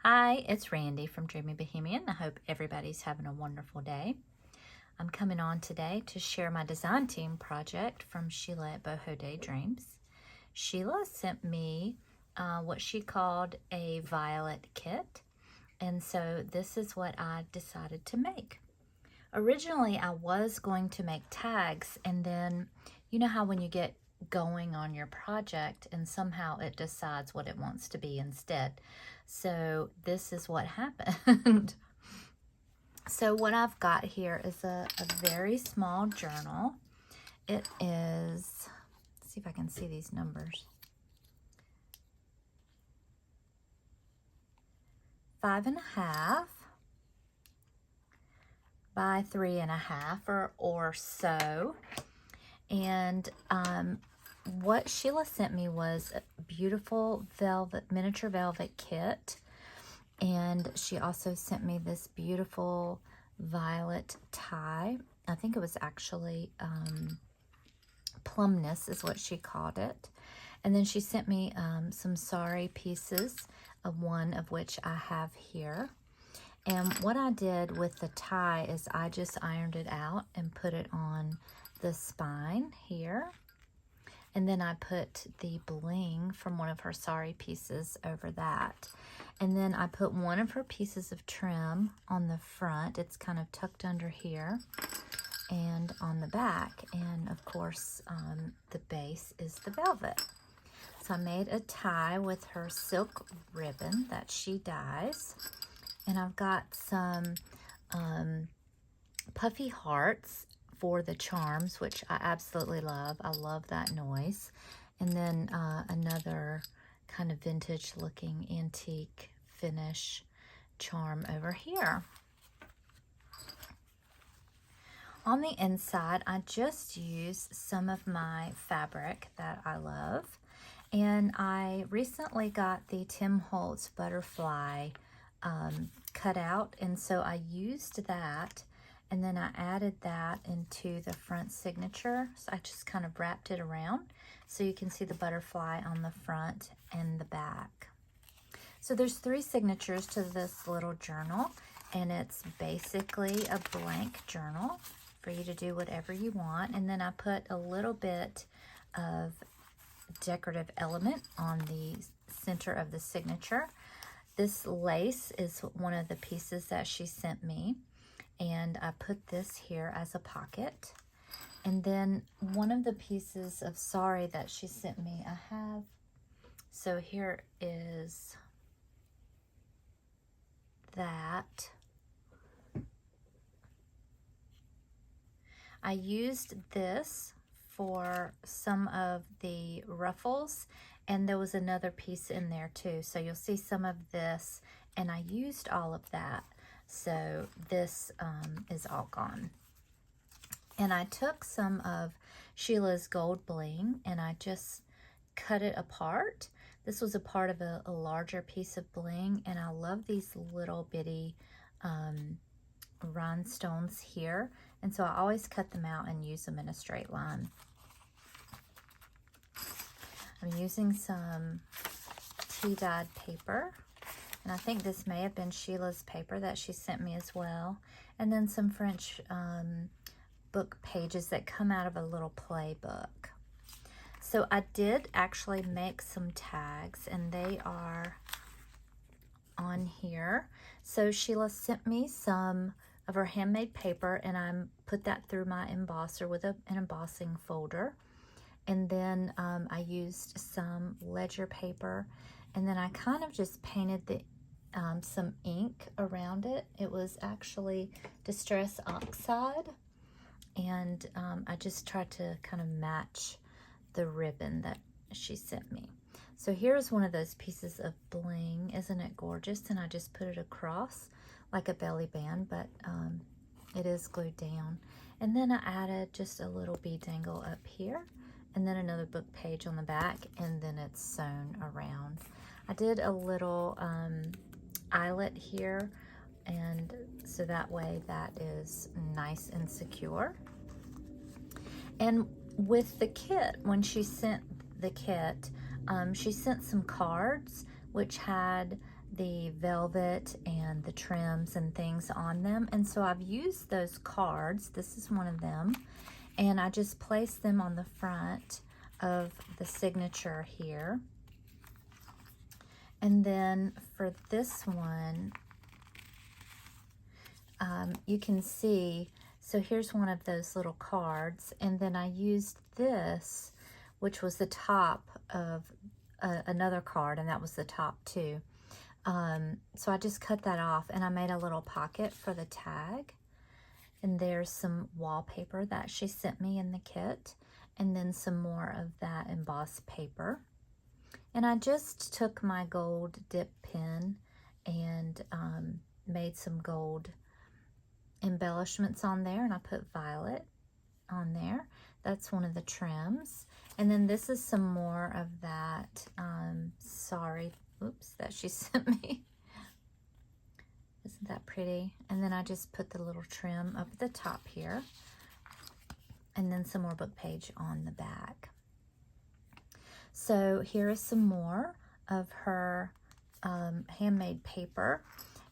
Hi, it's Randy from Dreamy Bohemian. I hope everybody's having a wonderful day. I'm coming on today to share my design team project from Sheila at Bohodaydreams. Sheila sent me what she called a violet kit, and so this is what I decided to make. Originally, I was going to make tags, and then you know how when you get going on your project and somehow it decides what it wants to be instead. So this is what happened. So what I've got here is a very small journal. It is, let's see if I can see these numbers. 5.5 by 3.5 or so. And what Sheila sent me was a beautiful miniature velvet kit. And she also sent me this beautiful violet tie. I think it was actually Plum Ness is what she called it. And then she sent me some sari pieces, one of which I have here. And what I did with the tie is I just ironed it out and put it on the spine here. And then I put the bling from one of her sari pieces over that. And then I put one of her pieces of trim on the front. It's kind of tucked under here and on the back. And of course, the base is the velvet. So I made a tie with her silk ribbon that she dyes. And I've got some puffy hearts for the charms, which I absolutely love. I love that noise. And then another kind of vintage looking antique finish charm over here. On the inside, I just use some of my fabric that I love. And I recently got the Tim Holtz butterfly cut out, and so I used that, and then I added that into the front signature. So I just kind of wrapped it around so you can see the butterfly on the front and the back. So there's 3 signatures to this little journal, and it's basically a blank journal for you to do whatever you want. And then I put a little bit of decorative element on the center of the signature. This lace is one of the pieces that she sent me, and I put this here as a pocket. And then one of the pieces of sari that she sent me, I have, so here is that. I used this for some of the ruffles, and there was another piece in there too. So you'll see some of this, and I used all of that. So this is all gone. And I took some of Sheila's gold bling and I just cut it apart. This was a part of a larger piece of bling, and I love these little bitty rhinestones here. And so I always cut them out and use them in a straight line. I'm using some tea-dyed paper, and I think this may have been Sheila's paper that she sent me as well. And then some French book pages that come out of a little playbook. So I did actually make some tags, and they are on here. So Sheila sent me some of her handmade paper, and I put that through my embosser with an embossing folder. And then I used some ledger paper, and then I kind of just painted the some ink around it. It was actually Distress Oxide, and I just tried to kind of match the ribbon that she sent me. So here's one of those pieces of bling. Isn't it gorgeous? And I just put it across like a belly band, but it is glued down. And then I added just a little bead dangle up here, and then another book page on the back, and then it's sewn around. I did a little eyelet here, and so that way that is nice and secure. And with the kit, when she sent the kit, she sent some cards which had the velvet and the trims and things on them. And so I've used those cards. This is one of them. And I just placed them on the front of the signature here. And then for this one, you can see, so here's one of those little cards. And then I used this, which was the top of another card, and that was the top too. So I just cut that off and I made a little pocket for the tag. And there's some wallpaper that she sent me in the kit, and then some more of that embossed paper. And I just took my gold dip pen and made some gold embellishments on there, and I put violet on there. That's one of the trims. And then this is some more of that that she sent me. Isn't that pretty? And then I just put the little trim up at the top here, and then some more book page on the back. So here is some more of her handmade paper,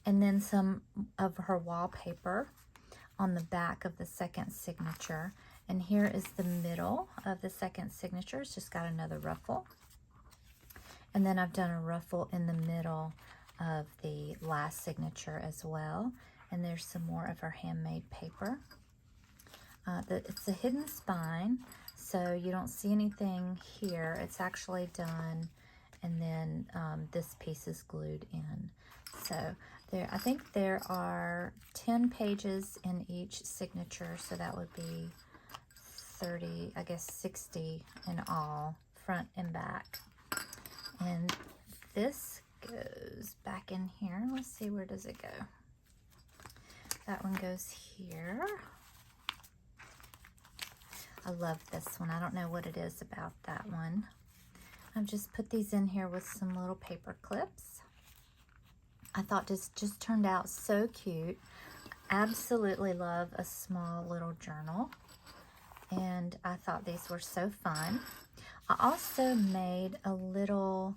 and then some of her wallpaper on the back of the second signature. And here is the middle of the second signature. It's just got another ruffle. And then I've done a ruffle in the middle of the last signature as well. And there's some more of her handmade paper. It's a hidden spine, so you don't see anything here. It's actually done, and then this piece is glued in. So I think there are 10 pages in each signature, so that would be 30, I guess 60 in all, front and back. And this goes back in here. Let's see, where does it go? That one goes here. I love this one. I don't know what it is about that one. I've just put these in here with some little paper clips. I thought this just turned out so cute. Absolutely love a small little journal, and I thought these were so fun. I also made a little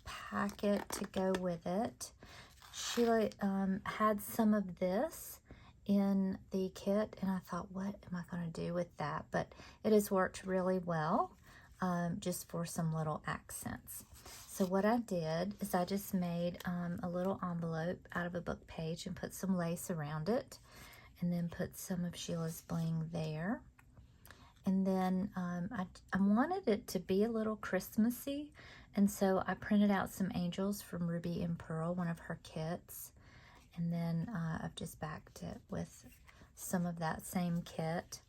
packet to go with it. Sheila had some of this in the kit, and I thought, what am I going to do with that? But it has worked really well, just for some little accents. So what I did is I just made a little envelope out of a book page and put some lace around it, and then put some of Sheila's bling there. And then I wanted it to be a little Christmassy, and so I printed out some angels from Ruby and Pearl, one of her kits. And then I've just backed it with some of that same kit.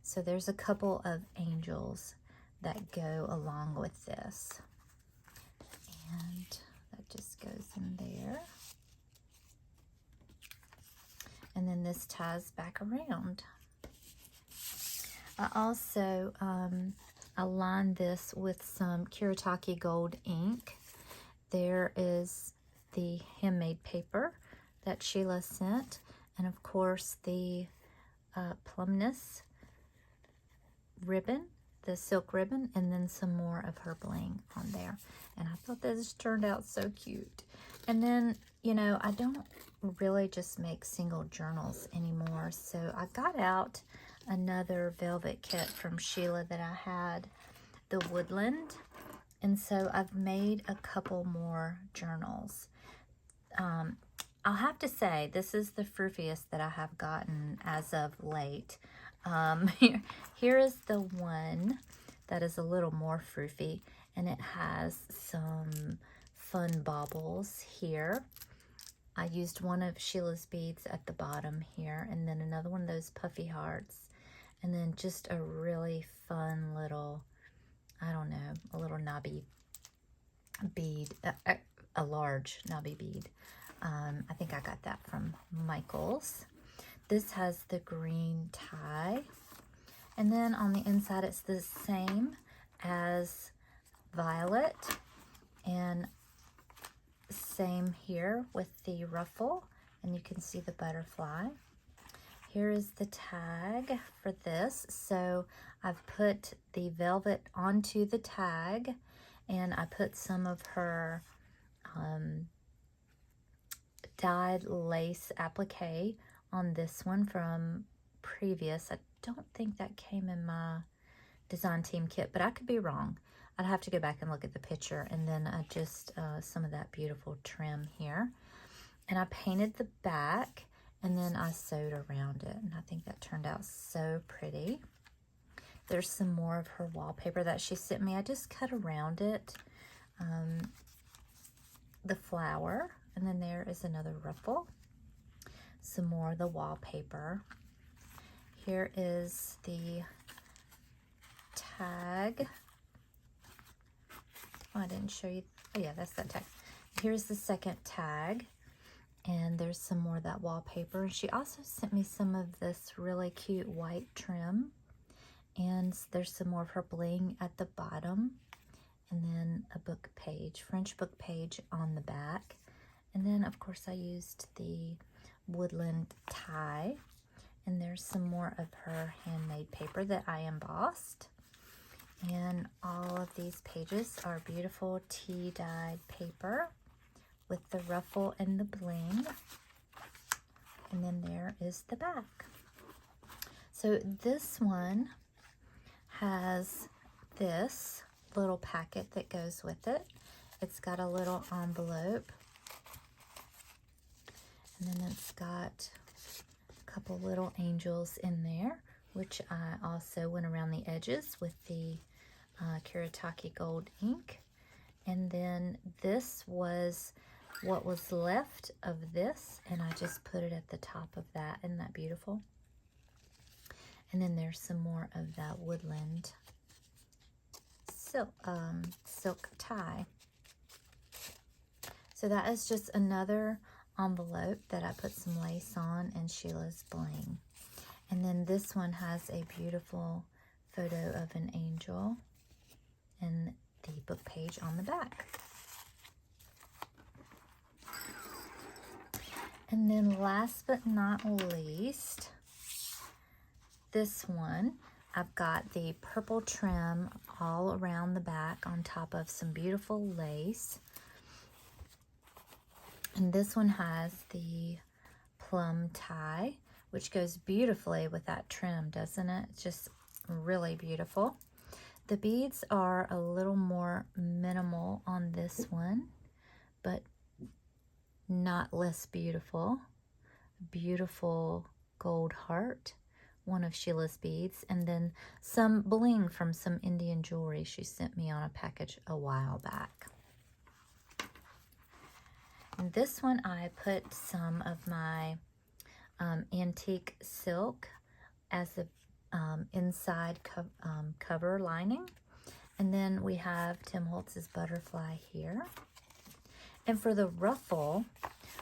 So there's a couple of angels that go along with this. And that just goes in there. And then this ties back around. I also aligned this with some Kuretake gold ink. There is the handmade paper that Sheila sent, and of course the Plum Ness ribbon, the silk ribbon, and then some more of her bling on there. And I thought this turned out so cute. And then, you know, I don't really just make single journals anymore, so I got out another velvet kit from Sheila that I had, the Woodland, and so I've made a couple more journals. I'll have to say, this is the froofiest that I have gotten as of late. Here is the one that is a little more froofy, and it has some fun baubles here. I used one of Sheila's beads at the bottom here, and then another one of those puffy hearts, and then just a really fun little, I don't know, a little knobby bead, a large knobby bead. I think I got that from Michael's. This has the green tie, and then on the inside it's the same as violet, and same here with the ruffle, and you can see the butterfly. Here is the tag for this. So I've put the velvet onto the tag, and I put some of her dyed lace applique on this one from previous. I don't think that came in my design team kit, but I could be wrong. I'd have to go back and look at the picture. And then I just some of that beautiful trim here, and I painted the back, and then I sewed around it, and I think that turned out so pretty. There's some more of her wallpaper that she sent me. I just cut around it, the flower, and then there is another ruffle. Some more of the wallpaper. Here is the tag. Oh, I didn't show you. Oh yeah, that's that tag. Here's the second tag, and there's some more of that wallpaper. And she also sent me some of this really cute white trim, and there's some more of her bling at the bottom, and then a book page, French book page on the back. And then of course I used the Woodland tie, and there's some more of her handmade paper that I embossed. And all of these pages are beautiful tea dyed paper with the ruffle and the bling. And then there is the back. So this one has this little packet that goes with it. It's got a little envelope, and then it's got a couple little angels in there, which I also went around the edges with the Kuretake gold ink. And then this was what was left of this, and I just put it at the top of that. Isn't that beautiful? And then there's some more of that Woodland silk tie. So that is just another envelope that I put some lace on and Sheila's bling. And then this one has a beautiful photo of an angel and the book page on the back. And then last but not least, this one, I've got the purple trim all around the back on top of some beautiful lace. And this one has the plum tie, which goes beautifully with that trim, doesn't it? It's just really beautiful. The beads are a little more minimal on this one, but not less beautiful. Beautiful gold heart, one of Sheila's beads, and then some bling from some Indian jewelry she sent me on a package a while back. And this one I put some of my antique silk as the inside cover lining. And then we have Tim Holtz's butterfly here. And for the ruffle,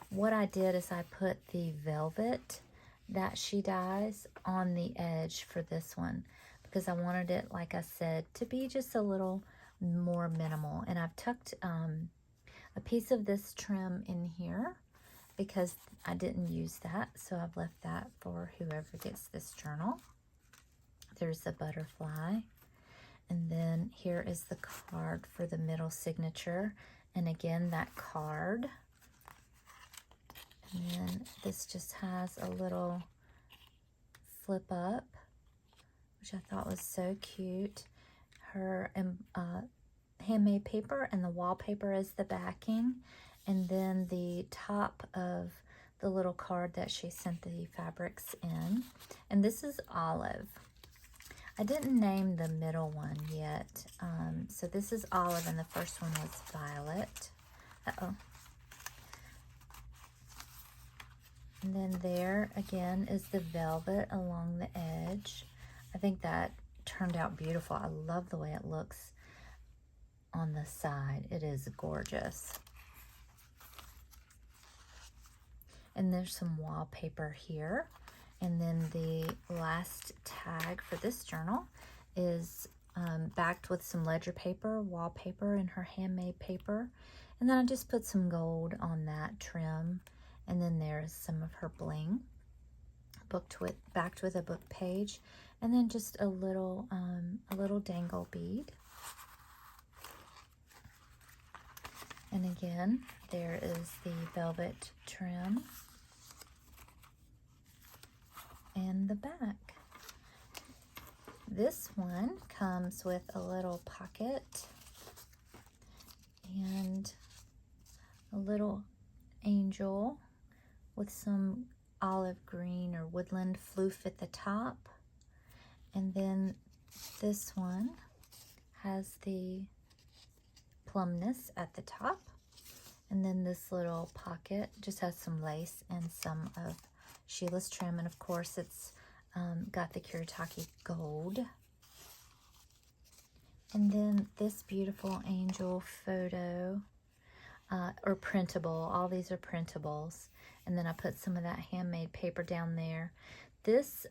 what I did is I put the velvet that she dyes on the edge for this one, because I wanted it, like I said, to be just a little more minimal. And I've tucked a piece of this trim in here because I didn't use that, so I've left that for whoever gets this journal. There's the butterfly, and then here is the card for the middle signature, and again that card. And then this just has a little flip up, which I thought was so cute. Her handmade paper, and the wallpaper is the backing, and then the top of the little card that she sent the fabrics in. And this is olive. I didn't name the middle one yet. So this is olive, and the first one was violet. And then there again is the velvet along the edge. I think that turned out beautiful. I love the way it looks on the side. It is gorgeous. And there's some wallpaper here. And then the last tag for this journal is backed with some ledger paper, wallpaper, and her handmade paper. And then I just put some gold on that trim. And then there's some of her bling, backed with a book page, and then just a little dangle bead. And again, there is the velvet trim and the back. This one comes with a little pocket and a little angel with some olive green or woodland floof at the top. And then this one has the Plum Ness at the top. And then this little pocket just has some lace and some of Sheila's trim. And of course it's got the Kuretake gold. And then this beautiful angel photo, or printable. All these are printables. And then I put some of that handmade paper down there. This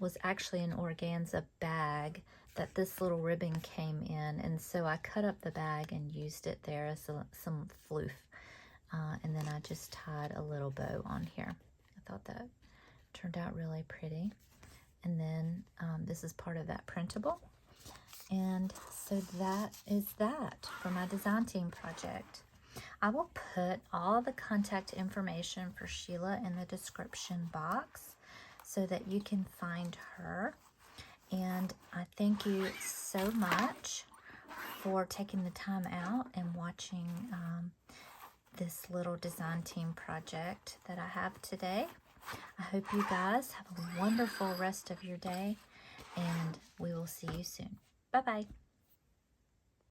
was actually an organza bag that this little ribbon came in, and so I cut up the bag and used it there as some floof. And then I just tied a little bow on here. I thought that turned out really pretty. And then this is part of that printable. And so that is that for my design team project. I will put all the contact information for Sheila in the description box so that you can find her. And I thank you so much for taking the time out and watching this little design team project that I have today. I hope you guys have a wonderful rest of your day, and we will see you soon. Bye-bye.